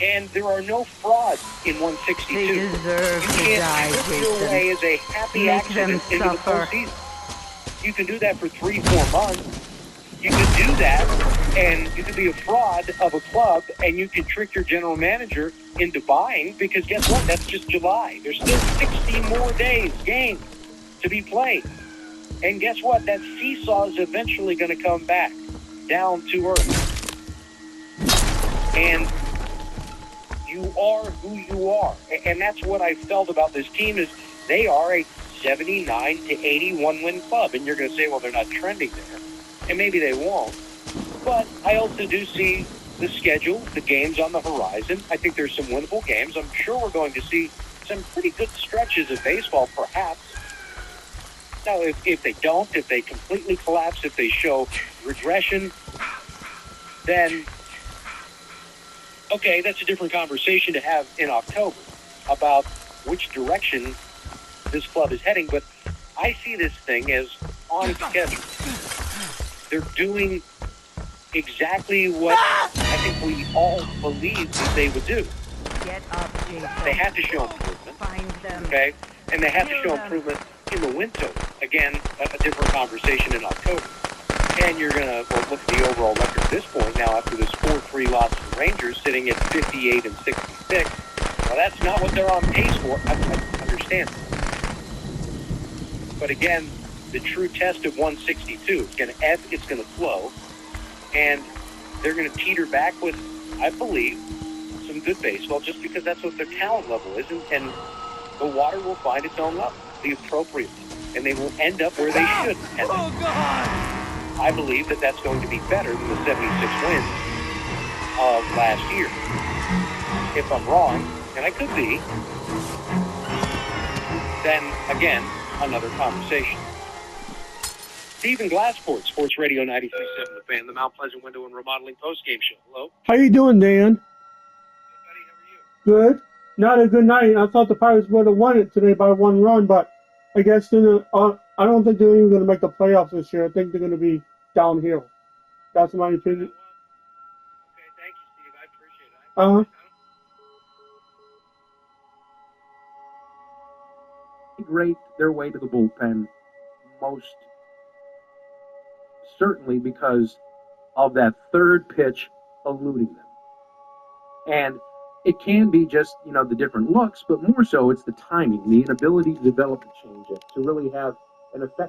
And there are no frauds in 162. They deserve to die, You can't slip your way as a happy Make accident them into the suffer. postseason. You can do that for 3-4 months. You can do that, and you can be a fraud of a club, and you can trick your general manager into buying, because guess what? That's just July. There's still 60 more games to be played. And guess what? That seesaw is eventually going to come back down to earth. And you are who you are. And that's what I felt about this team, is they are a 79 to 81 win club. And you're going to say, well, they're not trending there. And maybe they won't. But I also do see the schedule, the games on the horizon. I think there's some winnable games. I'm sure we're going to see some pretty good stretches of baseball, perhaps. Now, if they don't, if they completely collapse, if they show regression, then, okay, that's a different conversation to have in October about which direction this club is heading. But I see this thing as on schedule. They're doing exactly what I think we all believed that they would do. Get up, Jason. They have to show improvement. Find them. Okay? And they have to show improvement in the winter. Again, a different conversation in October. And you're going to look at the overall record at this point now after this 4-3 loss to the Rangers, sitting at 58 and 66. Well, that's not what they're on pace for. I understand. But again, the true test of 162, it's going to ebb, it's going to flow, and they're going to teeter back with, I believe, some good baseball, just because that's what their talent level is, and the water will find its own level, the appropriate, and they will end up where they should end up. Oh, God! I believe that that's going to be better than the 76 wins of last year. If I'm wrong, and I could be, then, again, another conversation. Stephen Glassport, Sports Radio 93.7 The Fan, the Mount Pleasant Window and Remodeling postgame show. Hello. How you doing, Dan? Good, buddy. How are you? Good. Not a good night. I thought the Pirates would have won it today by 1 run, but I guess I don't think they're even going to make the playoffs this year. I think they're going to be downhill. That's my opinion. Okay, thank you, Steve. I appreciate it. Rate their way to the bullpen, most certainly because of that third pitch eluding them. And it can be just, the different looks, but more so it's the timing, the inability to develop a changeup, to really have an effective